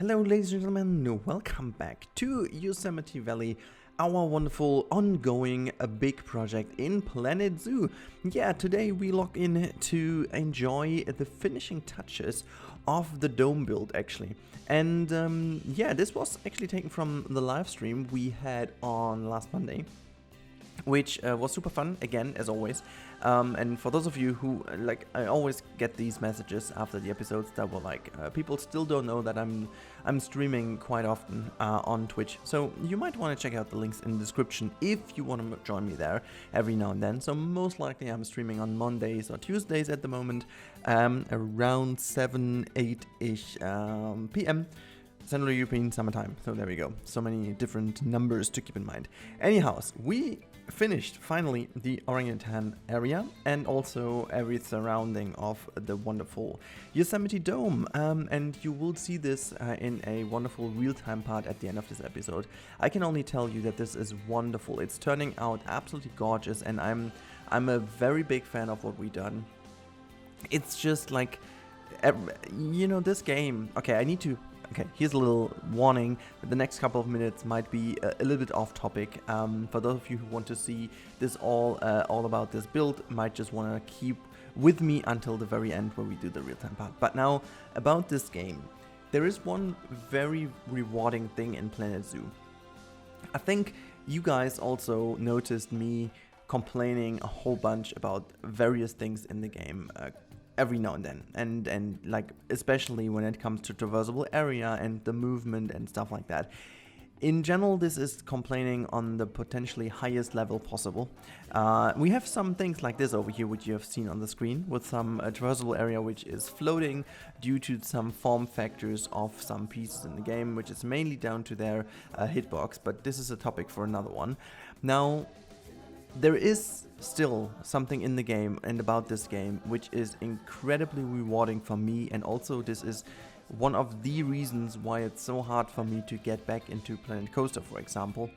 Hello ladies and gentlemen, welcome back to Yosemite Valley, our wonderful ongoing big project in Planet Zoo. Yeah, today we log in to enjoy the finishing touches of the dome build actually. And yeah, this was actually taken from the live stream we had on last Monday, which was super fun, again, as always. And for those of you who, I always get these messages after the episodes that were like, people still don't know that I'm streaming quite often on Twitch. So you might want to check out the links in the description if you want to join me there every now and then. So most likely I'm streaming on Mondays or Tuesdays at the moment, around 7-8-ish p.m. Central European summertime. So there we go. So many different numbers to keep in mind. Anyhows, we finished finally the orangutan area and also every surrounding of the wonderful Yosemite Dome. And you will see this in a wonderful real-time part at the end of this episode. I can only tell you that this is wonderful. It's turning out absolutely gorgeous, and I'm a very big fan of what we've done. It's just like, this game. Okay, here's a little warning. The next couple of minutes might be a little bit off topic. For those of you who want to see this all about this build, might just want to keep with me until the very end where we do the real-time part. But now, about this game. There is one very rewarding thing in Planet Zoo. I think you guys also noticed me complaining a whole bunch about various things in the game every now and then, and like especially when it comes to traversable area and the movement and stuff like that. In general, this is complaining on the potentially highest level possible. We have some things like this over here, which you have seen on the screen, with some traversable area which is floating due to some form factors of some pieces in the game, which is mainly down to their hitbox, but this is a topic for another one. Now, there is still something in the game and about this game which is incredibly rewarding for me, and also this is one of the reasons why it's so hard for me to get back into Planet Coaster, for example.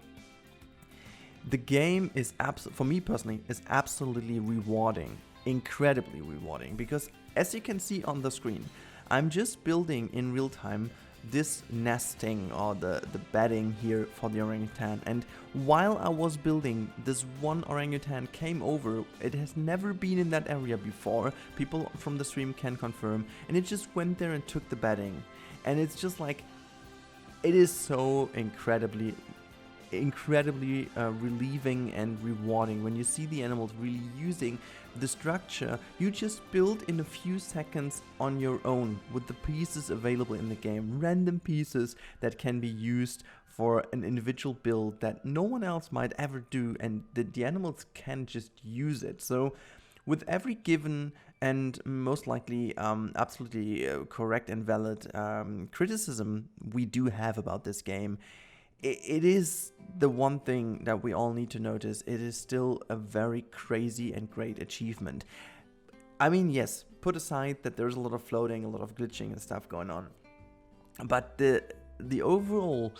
The game is for me personally is absolutely rewarding, incredibly rewarding, because as you can see on the screen, I'm just building in real time this nesting or the bedding here for the orangutan, and while I was building, this one orangutan came over. It has never been in that area before, people from the stream can confirm, and it just went there and took the bedding, and it's just like, it is so incredibly relieving and rewarding when you see the animals really using the structure you just built in a few seconds on your own with the pieces available in the game, random pieces that can be used for an individual build that no one else might ever do, and the animals can just use it. So with every given and most likely absolutely correct and valid criticism we do have about this game, it is the one thing that we all need to notice. It is still a very crazy and great achievement. I mean, yes, put aside that there's a lot of floating, a lot of glitching and stuff going on, but the overall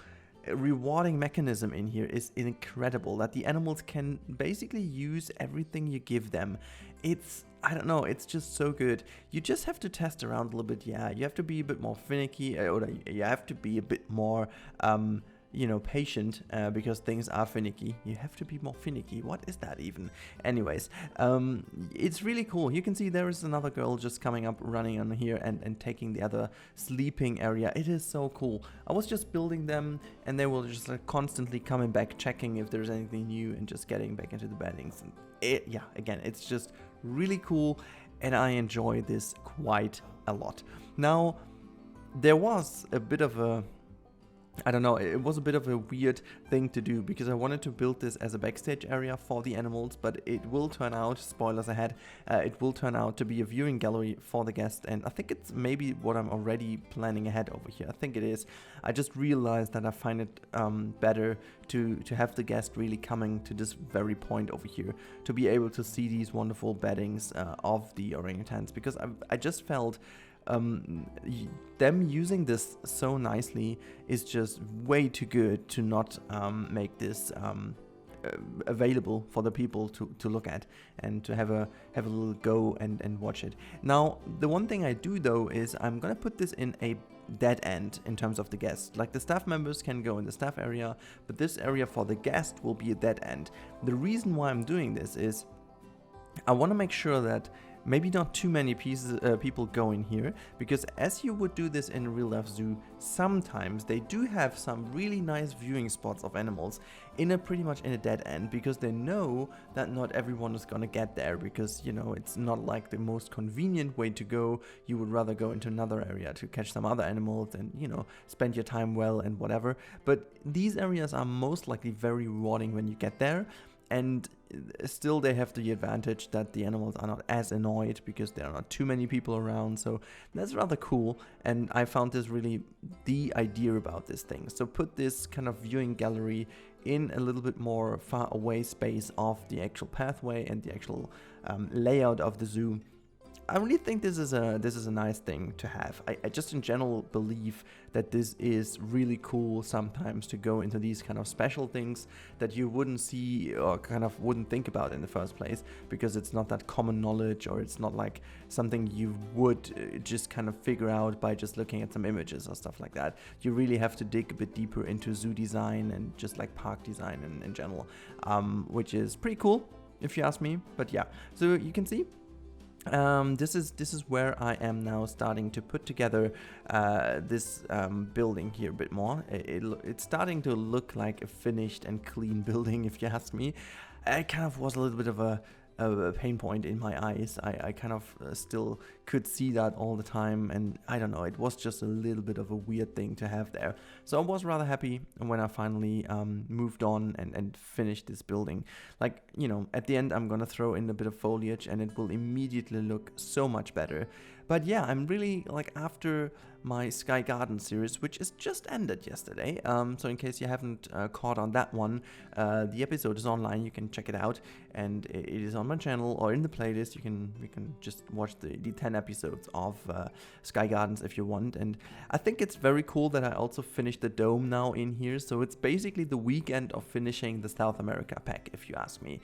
rewarding mechanism in here is incredible, that the animals can basically use everything you give them. I don't know, it's just so good. You just have to test around a little bit. Yeah, you have to be a bit more finicky, or you have to be a bit more patient, because things are finicky. You have to be more finicky. What is that even? Anyways, it's really cool. You can see there is another girl just coming up, running on here and taking the other sleeping area. It is so cool. I was just building them, and they will just constantly coming back, checking if there's anything new and just getting back into the beddings. And again, it's just really cool, and I enjoy this quite a lot. Now, there was a bit of a, I don't know, it was a bit of a weird thing to do, because I wanted to build this as a backstage area for the animals, but it will turn out, spoilers ahead, it will turn out to be a viewing gallery for the guests, and I think it's maybe what I'm already planning ahead over here. I think it is. I just realized that I find it better to have the guest really coming to this very point over here, to be able to see these wonderful beddings of the orangutans, because I just felt them using this so nicely is just way too good to not make this available for the people to look at and to have a little go and watch it. Now, the one thing I do though is I'm gonna put this in a dead end in terms of the guests. Like the staff members can go in the staff area, but this area for the guest will be a dead end. The reason why I'm doing this is I want to make sure that maybe not too many people go in here, because as you would do this in a real life zoo, sometimes they do have some really nice viewing spots of animals pretty much in a dead end, because they know that not everyone is gonna get there, because you know it's not like the most convenient way to go. You would rather go into another area to catch some other animals and, you know, spend your time well and whatever. But these areas are most likely very rewarding when you get there. And still they have the advantage that the animals are not as annoyed because there are not too many people around, so that's rather cool. And I found this really the idea about this thing. So put this kind of viewing gallery in a little bit more far away space of the actual pathway and the actual layout of the zoo. I really think this is a nice thing to have. I just in general believe that this is really cool sometimes to go into these kind of special things that you wouldn't see or kind of wouldn't think about in the first place, because it's not that common knowledge, or it's not like something you would just kind of figure out by just looking at some images or stuff like that. You really have to dig a bit deeper into zoo design and just like park design in general, which is pretty cool if you ask me. But yeah, so you can see this is where I am now starting to put together this building here a bit more. It's starting to look like a finished and clean building, if you ask me. It kind of was a little bit of a pain point in my eyes. I kind of still could see that all the time, and I don't know, it was just a little bit of a weird thing to have there. So I was rather happy when I finally moved on and finished this building. Like, you know, at the end I'm gonna throw in a bit of foliage and it will immediately look so much better. But yeah, I'm really, like, after my Sky Garden series, which is just ended yesterday, so in case you haven't caught on that one, the episode is online, you can check it out, and it is on my channel or in the playlist. You can just watch the 10 episodes of Sky Gardens if you want. And I think it's very cool that I also finished the dome now in here, so it's basically the weekend of finishing the South America pack, if you ask me.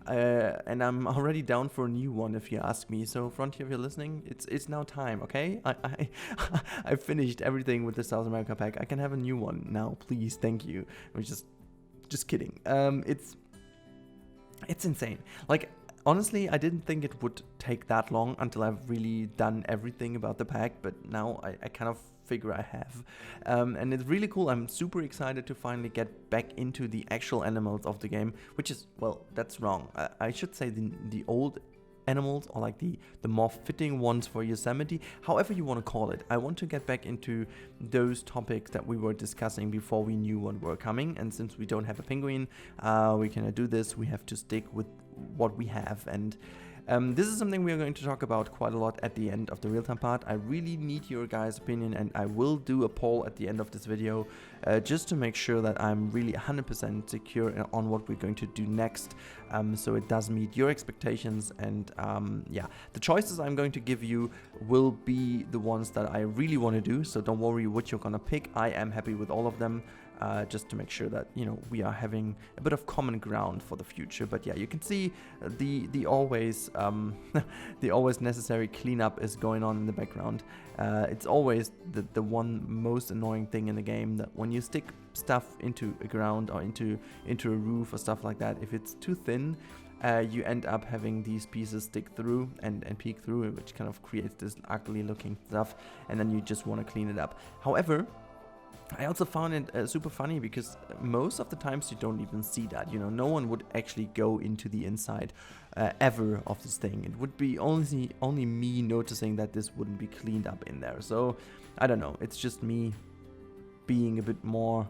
And I'm already down for a new one, if you ask me. So Frontier, if you're listening, it's now time, okay? I finished everything with the South America pack. I can have a new one now, please, thank you. I'm just kidding. It's insane. Like, honestly, I didn't think it would take that long until I've really done everything about the pack, but now I kind of figure I have. And it's really cool. I'm super excited to finally get back into the actual animals of the game, which is, well, that's wrong. I should say the old animals, or like the more fitting ones for Yosemite, however you want to call it. I want to get back into those topics that we were discussing before we knew what were coming. And since we don't have a penguin, we cannot do this. We have to stick with what we have. And this is something we are going to talk about quite a lot at the end of the real-time part. I really need your guys' opinion, and I will do a poll at the end of this video just to make sure that I'm really 100% secure on what we're going to do next, so it does meet your expectations. And yeah, the choices I'm going to give you will be the ones that I really want to do, so don't worry what you're gonna pick. I am happy with all of them. Just to make sure that, you know, we are having a bit of common ground for the future. But yeah, you can see the always the always necessary cleanup is going on in the background. It's always the one most annoying thing in the game, that when you stick stuff into a ground or into a roof or stuff like that, if it's too thin, you end up having these pieces stick through and peek through, which kind of creates this ugly looking stuff, and then you just want to clean it up. However, I also found it super funny, because most of the times you don't even see that. You know, no one would actually go into the inside ever of this thing. It would be only me noticing that this wouldn't be cleaned up in there. So I don't know. It's just me being a bit more,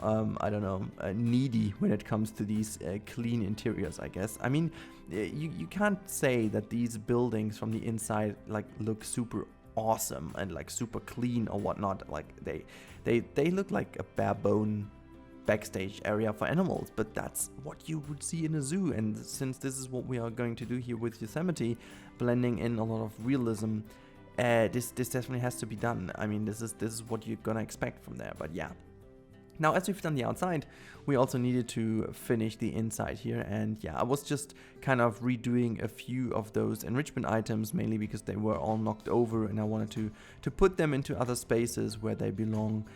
I don't know, needy when it comes to these clean interiors, I guess. I mean, you can't say that these buildings from the inside like look super awesome and like super clean or whatnot. Like they look like a bare bone backstage area for animals, but that's what you would see in a zoo. And since this is what we are going to do here with Yosemite, blending in a lot of realism, this definitely has to be done. I mean, this is what you're gonna expect from there. But yeah, Now, as we've done the outside, we also needed to finish the inside here, and yeah, I was just kind of redoing a few of those enrichment items, mainly because they were all knocked over, and I wanted to put them into other spaces where they belong,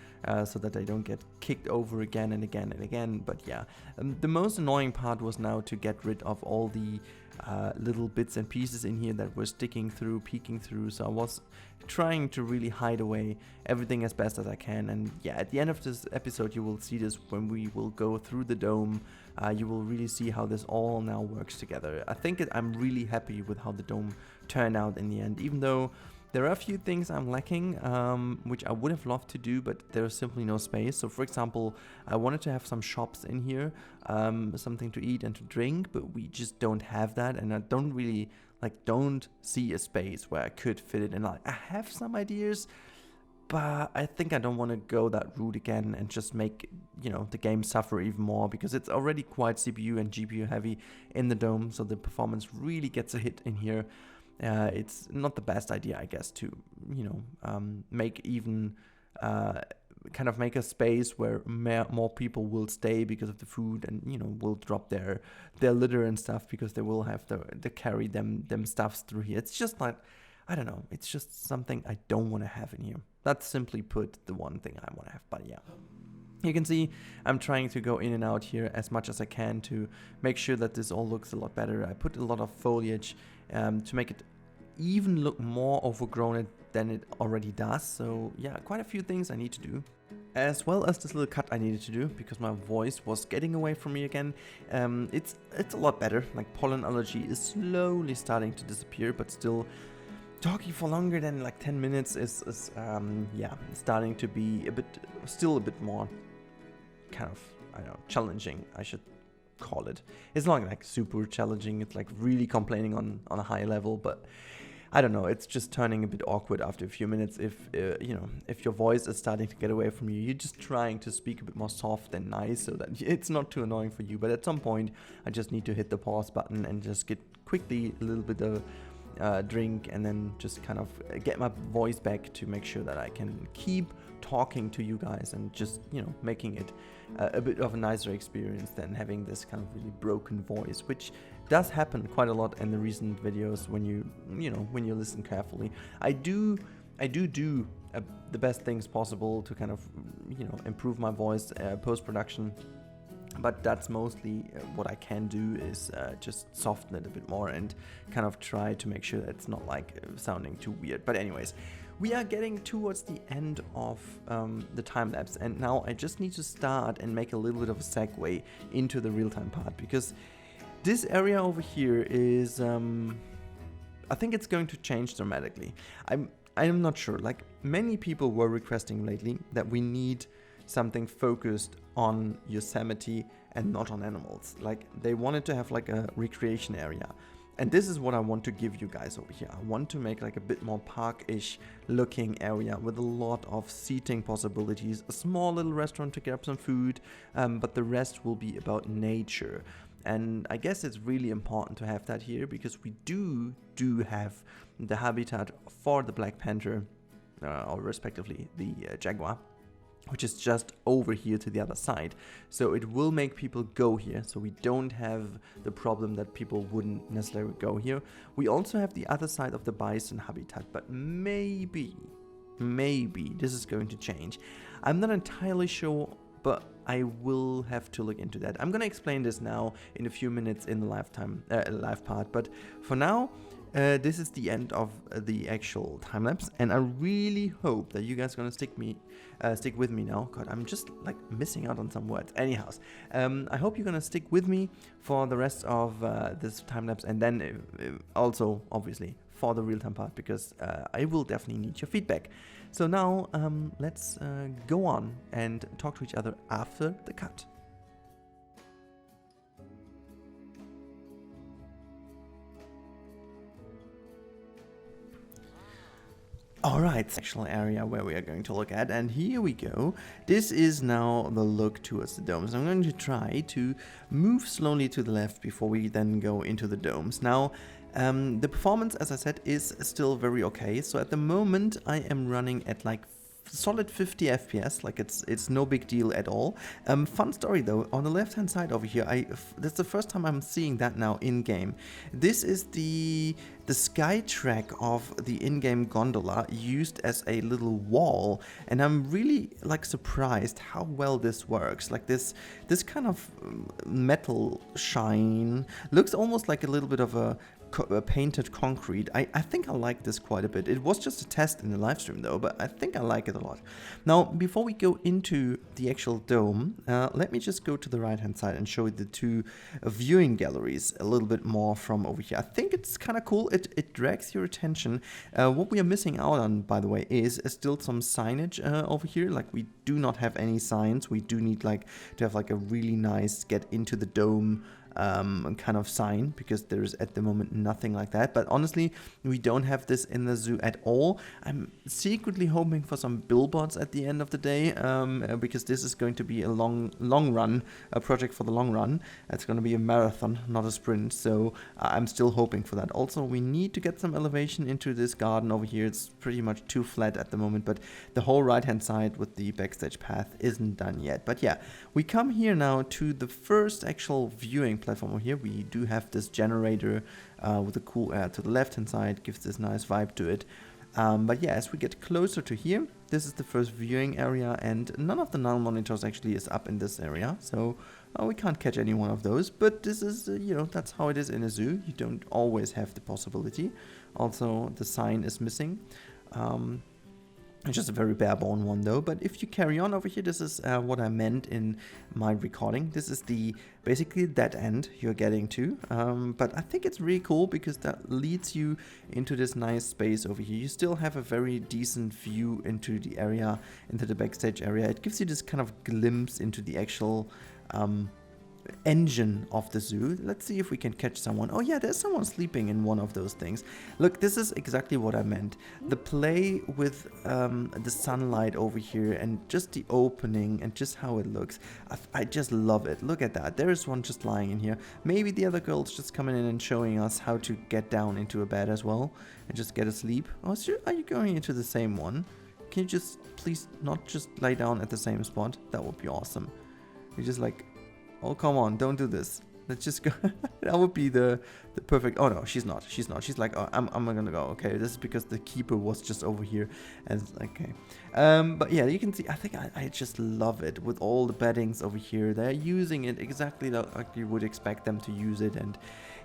so that they don't get kicked over again and again and again. But yeah, the most annoying part was now to get rid of all the little bits and pieces in here that were sticking through, peeking through. So I was trying to really hide away everything as best as I can. And yeah, at the end of this episode, you will see this when we will go through the dome. You will really see how this all now works together. I think I'm really happy with how the dome turned out in the end, even though there are a few things I'm lacking, which I would have loved to do, but there's simply no space. So for example, I wanted to have some shops in here, something to eat and to drink, but we just don't have that, and I don't really, don't see a space where I could fit it in. I have some ideas, but I think I don't want to go that route again and just make, the game suffer even more, because it's already quite CPU and GPU heavy in the dome, so the performance really gets a hit in here. It's not the best idea, I guess, to, make even, make a space where more people will stay because of the food, and, will drop their litter and stuff because they will have to carry them stuffs through here. It's just like, I don't know, it's just something I don't want to have in here. That's simply put the one thing I want to have, but yeah. You can see I'm trying to go in and out here as much as I can to make sure that this all looks a lot better. I put a lot of foliage to make it even look more overgrown than it already does. So yeah, quite a few things I need to do. As well as this little cut I needed to do because my voice was getting away from me again. It's a lot better. Like, pollen allergy is slowly starting to disappear, but still talking for longer than 10 minutes is starting to be still a bit more kind of, I don't know, challenging, I should call it. It's not super challenging, it's really complaining on a high level, but I don't know, it's just turning a bit awkward after a few minutes if your voice is starting to get away from you. You're just trying to speak a bit more soft and nice so that it's not too annoying for you, but at some point I just need to hit the pause button and just get quickly a little bit of drink, and then just kind of get my voice back to make sure that I can keep talking to you guys and just making it a bit of a nicer experience than having this kind of really broken voice, which does happen quite a lot in the recent videos when you listen carefully. I do the best things possible to kind of improve my voice post-production. But that's mostly what I can do is just soften it a bit more and kind of try to make sure that it's not sounding too weird. But anyways, we are getting towards the end of the time lapse, and now I just need to start and make a little bit of a segue into the real-time part, because this area over here is I think it's going to change dramatically. I'm not sure. Many people were requesting lately that we need something focused on Yosemite and not on animals. They wanted to have a recreation area, and this is what I want to give you guys over here. I want to make a bit more park-ish looking area with a lot of seating possibilities, a small little restaurant to grab some food, but the rest will be about nature. And I guess it's really important to have that here, because we do have the habitat for the black panther, or respectively the jaguar, which is just over here to the other side. So it will make people go here, so we don't have the problem that people wouldn't necessarily go here. We also have the other side of the bison habitat, but maybe this is going to change. I'm not entirely sure, but I will have to look into that. I'm gonna explain this now in a few minutes in the live part, but for now, this is the end of the actual time lapse, and I really hope that you guys are gonna stick with me now. God, I'm just missing out on some words. Anyhows, I hope you're gonna stick with me for the rest of this time lapse, and then also obviously for the real time part, because I will definitely need your feedback. So now let's go on and talk to each other after the cut. Alright, sectional area where we are going to look at, and here we go. This is now the look towards the domes. I'm going to try to move slowly to the left before we then go into the domes. Now, the performance, as I said, is still very okay. So at the moment I am running at solid 50 FPS, like it's no big deal at all. Fun story though, on the left hand side over here, that's the first time I'm seeing that now in game. This is the sky track of the in-game gondola used as a little wall, and I'm really like surprised how well this works. Like this kind of metal shine looks almost like a little bit of a painted concrete. I think I like this quite a bit. It was just a test in the live stream though, but I think I like it a lot. Now, before we go into the actual dome, let me just go to the right hand side and show you the two viewing galleries a little bit more from over here. I think it's kind of cool. It drags your attention. What we are missing out on, by the way, is still some signage over here. Like, we do not have any signs. We do need like to have like a really nice get into the dome kind of sign, because there's at the moment nothing like that. But honestly, we don't have this in the zoo at all. I'm secretly hoping for some billboards at the end of the day, because this is going to be a long run, a project for the long run. It's going to be a marathon, not a sprint, so I'm still hoping for that. Also, we need to get some elevation into this garden over here. It's pretty much too flat at the moment, but the whole right hand side with the backstage path isn't done yet. But yeah, we come here now to the first actual viewing platform over here. We do have this generator with a cool air to the left hand side, gives this nice vibe to it. But yeah, as we get closer to here, this is the first viewing area, and none of the null monitors actually is up in this area, so we can't catch any one of those. But this is, you know, that's how it is in a zoo. You don't always have the possibility. Also, the sign is missing. It's just a very bare bone one though. But if you carry on over here, this is what I meant in my recording. This is the basically that end you're getting to. But I think it's really cool because that leads you into this nice space over here. You still have a very decent view into the area, into the backstage area. It gives you this kind of glimpse into the actual engine of the zoo. Let's see if we can catch someone. Oh yeah, there's someone sleeping in one of those things. Look, this is exactly what I meant. The play with the sunlight over here and just the opening and just how it looks. I just love it. Look at that. There is one just lying in here. Maybe the other girl's just coming in and showing us how to get down into a bed as well and just get asleep. Oh, are you going into the same one? Can you just please not just lay down at the same spot? That would be awesome. You're just like, oh, come on, don't do this. Let's just go. That would be the perfect. Oh no, she's not. She's like, oh, I'm gonna go. Okay, this is because the keeper was just over here. And okay. But yeah, you can see, I think I just love it with all the beddings over here. They're using it exactly like you would expect them to use it. And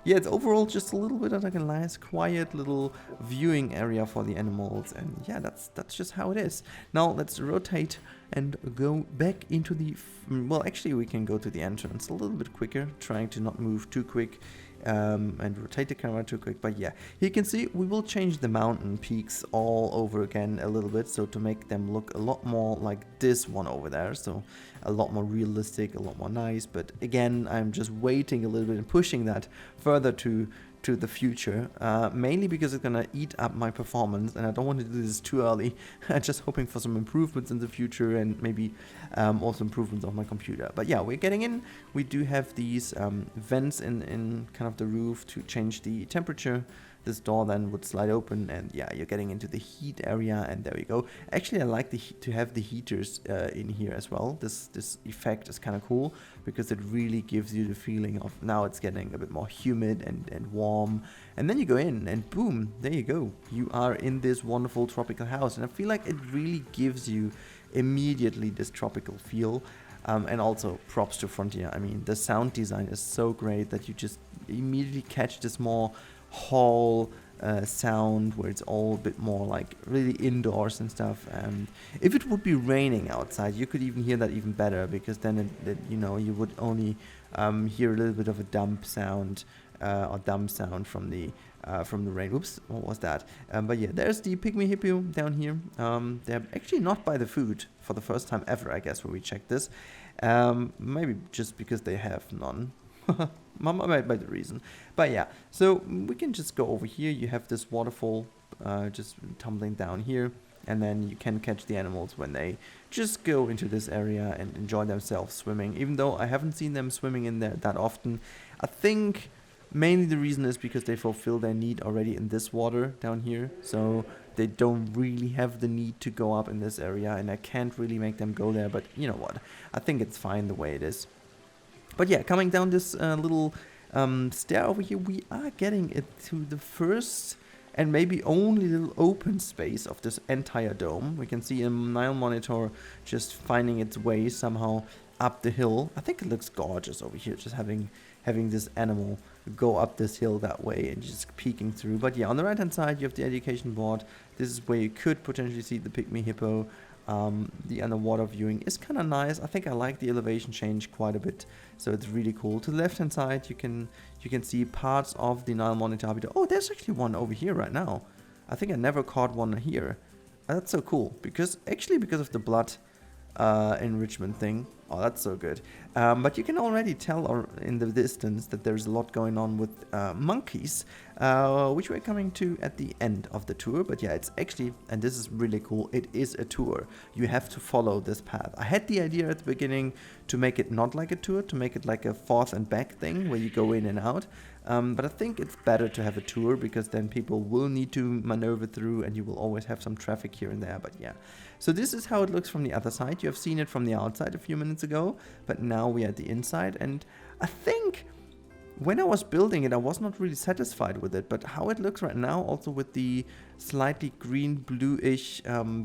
yeah, it's overall just a little bit of like a nice, quiet little viewing area for the animals. And yeah, that's just how it is. Now let's rotate and go back into the well, actually we can go to the entrance a little bit quicker, trying to not move too quick and rotate the camera too quick. But yeah, you can see we will change the mountain peaks all over again a little bit, so to make them look a lot more like this one over there, so a lot more realistic, a lot more nice. But again, I'm just waiting a little bit and pushing that further to the future, mainly because it's gonna eat up my performance, and I don't want to do this too early. I'm just hoping for some improvements in the future, and maybe also improvements on my computer. But yeah, we're getting in. We do have these vents in kind of the roof to change the temperature. This door then would slide open, and yeah, you're getting into the heat area, and there we go. Actually, I like to have the heaters in here as well. This effect is kind of cool because it really gives you the feeling of now it's getting a bit more humid and warm. And then you go in, and boom, there you go. You are in this wonderful tropical house, and I feel like it really gives you immediately this tropical feel. And also props to Frontier. I mean, the sound design is so great that you just immediately catch this more hall sound where it's all a bit more like really indoors and stuff. And if it would be raining outside, you could even hear that even better, because then you know, you would only hear a little bit of a dump sound or dumb sound from the rain. Oops, what was that? But yeah, there's the pygmy hippo down here. They're actually not by the food for the first time ever, I guess, when we checked this. Maybe just because they have none. Might be the reason. But yeah, so we can just go over here. You have this waterfall just tumbling down here, and then you can catch the animals when they just go into this area and enjoy themselves swimming, even though I haven't seen them swimming in there that often. I think mainly the reason is because they fulfill their need already in this water down here, so they don't really have the need to go up in this area, and I can't really make them go there, but you know what, I think it's fine the way it is. But yeah, coming down this little stair over here, we are getting it to the first and maybe only little open space of this entire dome. We can see a Nile monitor just finding its way somehow up the hill. I think it looks gorgeous over here, just having this animal go up this hill that way and just peeking through. But yeah, on the right hand side you have the education board. This is where you could potentially see the pygmy hippo. The underwater viewing is kind of nice. I think I like the elevation change quite a bit, so it's really cool. To the left hand side you can see parts of the Nile monitor habitat. Oh, there's actually one over here right now. I think I never caught one here. That's so cool, because of the blood enrichment thing. Oh, that's so good. But you can already tell in the distance that there's a lot going on with monkeys, which we're coming to at the end of the tour. But yeah, it's actually, and this is really cool, it is a tour. You have to follow this path. I had the idea at the beginning to make it not like a tour, to make it like a forth and back thing where you go in and out. But I think it's better to have a tour, because then people will need to maneuver through and you will always have some traffic here and there. But yeah, so this is how it looks from the other side. You have seen it from the outside a few minutes ago, but now we are at the inside. And I think when I was building it, I was not really satisfied with it, but how it looks right now, also with the slightly green bluish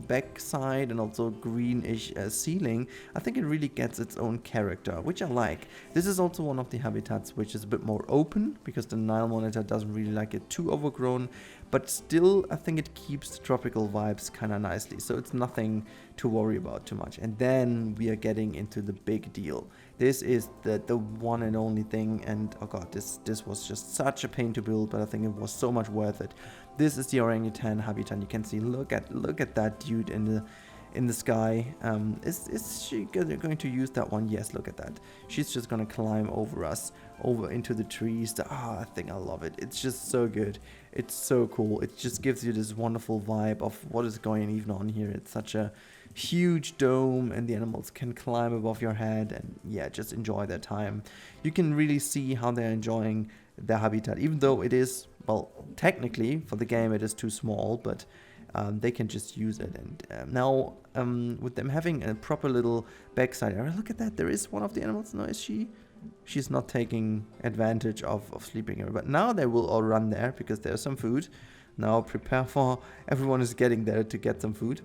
backside and also greenish ceiling, I think it really gets its own character, which I like. This is also one of the habitats which is a bit more open, because the Nile monitor doesn't really like it too overgrown, but still I think it keeps the tropical vibes kind of nicely, so it's nothing to worry about too much. And then we are getting into the big deal. This is the one and only thing, and oh god, this was just such a pain to build, but I think it was so much worth it. This is the orangutan habitat. You can see, look at that dude in the sky. Is she going to use that one? Yes, look at that. She's just gonna climb over us, over into the trees. I think I love it. It's just so good. It's so cool. It just gives you this wonderful vibe of what is going even on here. It's such a huge dome, and the animals can climb above your head, and yeah, just enjoy their time. You can really see how they're enjoying their habitat, even though it is, well, technically for the game it is too small, but they can just use it. And now with them having a proper little backside area, look at that, there is one of the animals. No, is she? She's not taking advantage of sleeping here, but now they will all run there because there's some food. Now prepare for, everyone is getting there to get some food.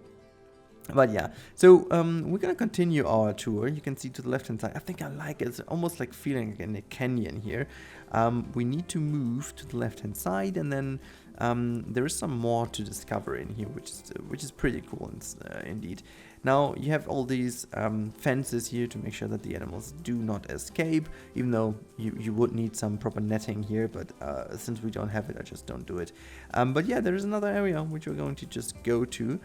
But yeah, so we're gonna continue our tour. You can see to the left hand side, I think I like it. It's almost like feeling like in a canyon here. We need to move to the left hand side, and then there is some more to discover in here, which is pretty cool indeed. Now you have all these fences here to make sure that the animals do not escape, even though you would need some proper netting here, but since we don't have it, I just don't do it. But yeah, there is another area which we're going to just go to,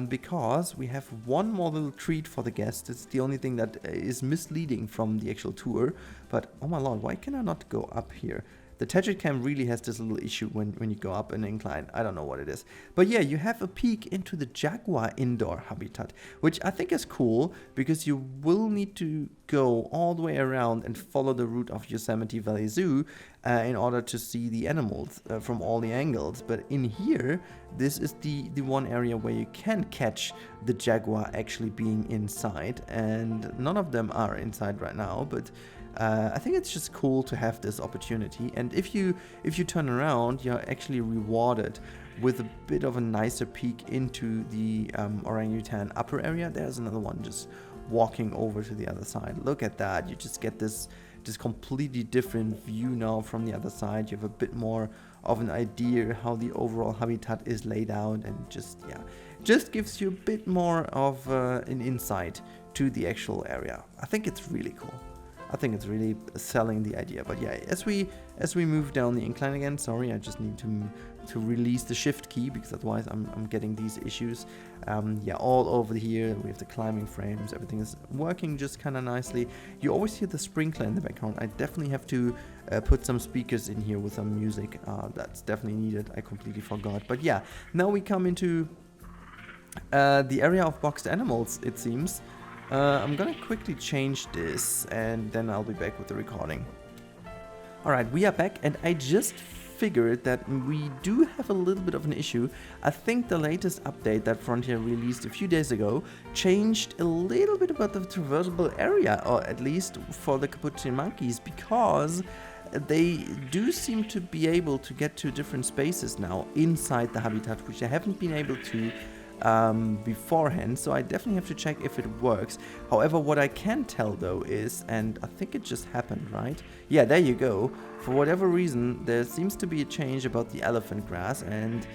because we have one more little treat for the guests. It's the only thing that is misleading from the actual tour, but oh my lord, why can I not go up here? The Tagit cam really has this little issue when you go up an incline. I don't know what it is. But yeah, you have a peek into the jaguar indoor habitat, which I think is cool, because you will need to go all the way around and follow the route of Yosemite Valley Zoo in order to see the animals from all the angles. But in here, this is the one area where you can catch the jaguar actually being inside, and none of them are inside right now, but I think it's just cool to have this opportunity. And if you turn around, you're actually rewarded with a bit of a nicer peek into the orangutan upper area. There's another one just walking over to the other side. Look at that. You just get this completely different view now from the other side. You have a bit more of an idea how the overall habitat is laid out, and just gives you a bit more of an insight to the actual area. I think it's really cool. I think it's really selling the idea. But yeah, as we move down the incline again, sorry, I just need to release the shift key, because otherwise I'm getting these issues. Yeah, all over here we have the climbing frames. Everything is working just kind of nicely. You always hear the sprinkler in the background. I definitely have to put some speakers in here with some music. That's definitely needed. I completely forgot. But yeah, now we come into the area of boxed animals, it seems. I'm gonna quickly change this, and then I'll be back with the recording. Alright, we are back, and I just figured that we do have a little bit of an issue. I think the latest update that Frontier released a few days ago changed a little bit about the traversable area, or at least for the capuchin monkeys, because they do seem to be able to get to different spaces now inside the habitat, which they haven't been able to beforehand. So I definitely have to check if it works. However, what I can tell though is, and I think it just happened, right? Yeah, there you go. For whatever reason, there seems to be a change about the elephant grass, and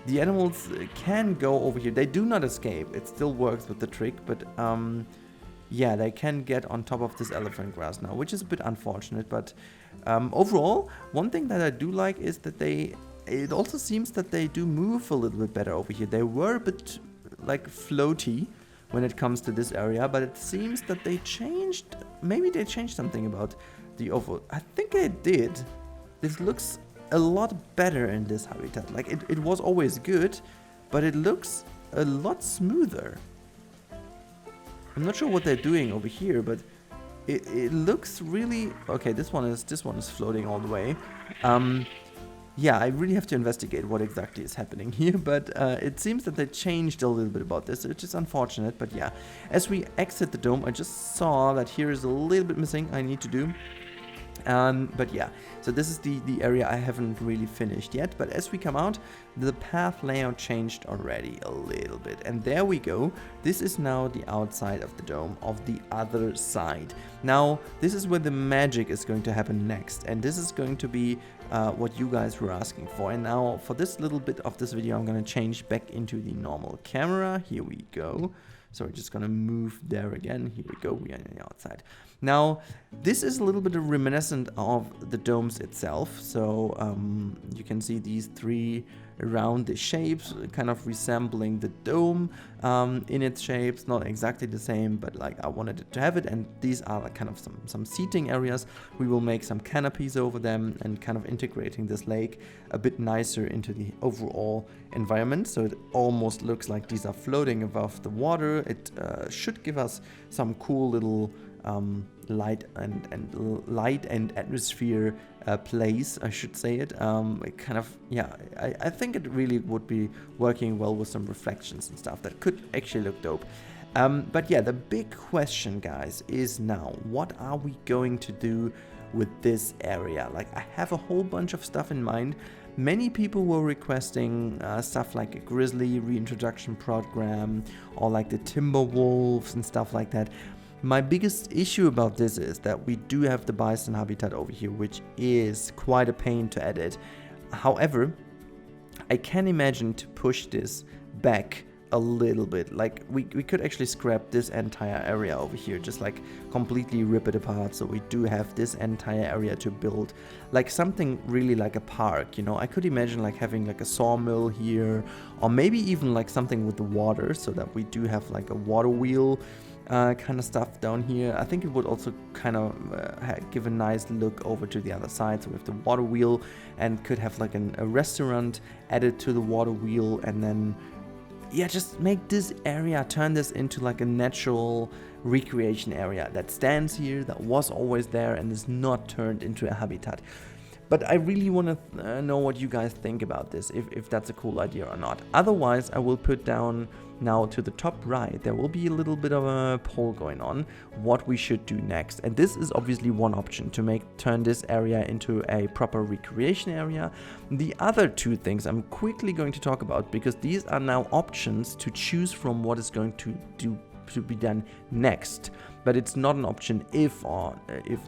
the animals can go over here. They do not escape. It still works with the trick, but yeah, they can get on top of this elephant grass now, which is a bit unfortunate. But overall, one thing that I do like is that it also seems that they do move a little bit better over here. They were a bit like floaty when it comes to this area, but it seems that they changed. Maybe they changed something about the overall. I think they did. This looks a lot better in this habitat. Like it was always good, but it looks a lot smoother. I'm not sure what they're doing over here, but it looks really okay. This one is floating all the way. Yeah, I really have to investigate what exactly is happening here, but it seems that they changed a little bit about this, which is unfortunate. But yeah, as we exit the dome, I just saw that here is a little bit missing I need to do. But yeah, so this is the area I haven't really finished yet, but as we come out, the path layout changed already a little bit, and there we go. This is now the outside of the dome of the other side. Now this is where the magic is going to happen next, and this is going to be what you guys were asking for. And now for this little bit of this video, I'm going to change back into the normal camera. Here we go. So we're just gonna move there again. Here we go, we are on the outside. Now, this is a little bit reminiscent of the domes itself. So you can see these three round shapes, kind of resembling the dome in its shapes. Not exactly the same, but like I wanted it to have it. And these are like kind of some seating areas. We will make some canopies over them and kind of integrating this lake a bit nicer into the overall environment. So it almost looks like these are floating above the water. It should give us some cool little light and atmosphere place, I should say it. It kind of, yeah, I think it really would be working well with some reflections and stuff that could actually look dope. But yeah, the big question, guys, is now, what are we going to do with this area? Like, I have a whole bunch of stuff in mind. Many people were requesting stuff like a Grizzly Reintroduction Program or like the timber wolves and stuff like that. My biggest issue about this is that we do have the bison habitat over here, which is quite a pain to edit. However, I can imagine to push this back a little bit. Like we could actually scrap this entire area over here, just like completely rip it apart, so we do have this entire area to build like something really like a park, you know. I could imagine like having like a sawmill here, or maybe even like something with the water, so that we do have like a water wheel kind of stuff down here. I think it would also kind of give a nice look over to the other side. So we have the water wheel and could have like a restaurant added to the water wheel, and then yeah, just make this area, turn this into like a natural recreation area that stands here, that was always there and is not turned into a habitat. But I really want to know what you guys think about this, if that's a cool idea or not. Otherwise, I will put down now to the top right, there will be a little bit of a poll going on what we should do next. And this is obviously one option, to turn this area into a proper recreation area. The other two things I'm quickly going to talk about, because these are now options to choose from what is going to be done next. But it's not an option if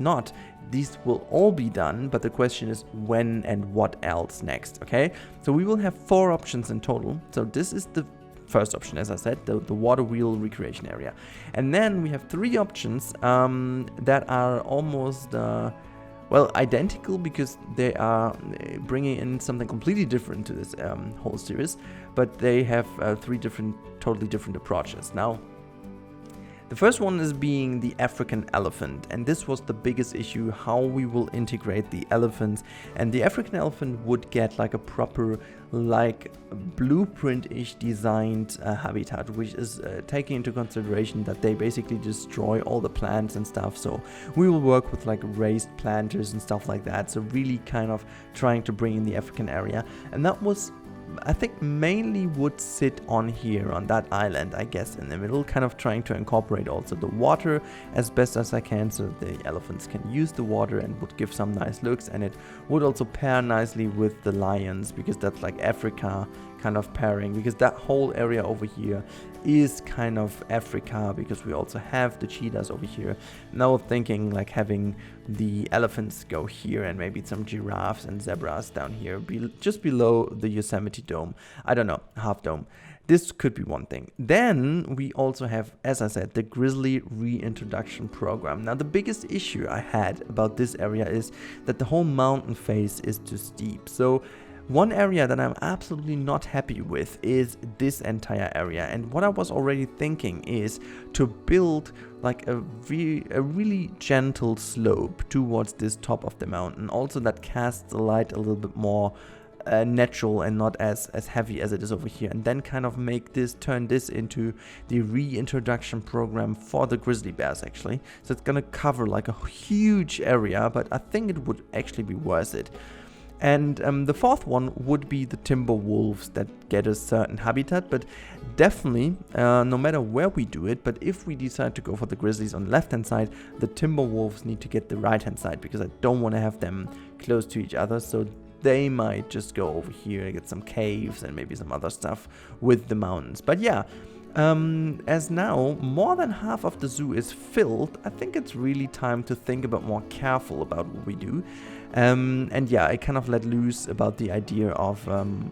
not. These will all be done, but the question is when and what else next, okay? So we will have 4 options in total. So this is the first option, as I said, the water wheel recreation area. And then we have 3 options that are almost, well, identical, because they are bringing in something completely different to this whole series, but they have 3 totally different approaches. Now, The first one is being the African elephant, and this was the biggest issue, how we will integrate the elephants. And the African elephant would get like a proper, like blueprint-ish designed habitat, which is taking into consideration that they basically destroy all the plants and stuff. So we will work with like raised planters and stuff like that, so really kind of trying to bring in the African area. And that was, I think, mainly would sit on here on that island, I guess, in the middle, kind of trying to incorporate also the water as best as I can, so the elephants can use the water and would give some nice looks. And it would also pair nicely with the lions, because that's like Africa kind of pairing, because that whole area over here is kind of Africa, because we also have the cheetahs over here. Now thinking like having the elephants go here and maybe some giraffes and zebras down here, just below the Yosemite Dome. I don't know, half dome. This could be one thing. Then we also have, as I said, the Grizzly Reintroduction Program. Now the biggest issue I had about this area is that the whole mountain face is too steep. So one area that I'm absolutely not happy with is this entire area. And what I was already thinking is to build like a really gentle slope towards this top of the mountain. Also that casts the light a little bit more natural and not as heavy as it is over here. And then kind of turn this into the reintroduction program for the grizzly bears actually. So it's gonna cover like a huge area, but I think it would actually be worth it. And the fourth one would be the timber wolves that get a certain habitat, but definitely, no matter where we do it, but if we decide to go for the grizzlies on the left hand side, the timber wolves need to get the right hand side, because I don't want to have them close to each other. So they might just go over here and get some caves and maybe some other stuff with the mountains. But yeah, as now more than half of the zoo is filled, I think it's really time to think about more careful about what we do. And yeah, I kind of let loose about the idea of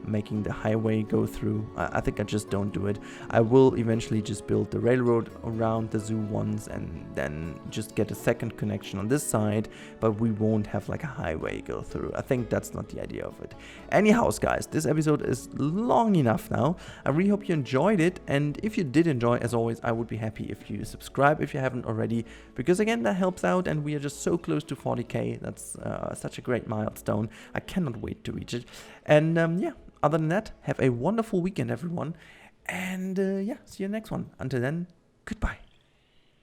making the highway go through. I think I just don't do it. I will eventually just build the railroad around the zoo once and then just get a second connection on this side, but we won't have like a highway go through. I think that's not the idea of it. Anyhow, guys, this episode is long enough now. I really hope you enjoyed it, and if you did enjoy, as always, I would be happy if you subscribe if you haven't already, because again, that helps out, and we are just so close to 40k. That's such a great milestone. I cannot wait to reach it. And yeah, other than that, have a wonderful weekend, everyone. And yeah, see you next one. Until then, goodbye.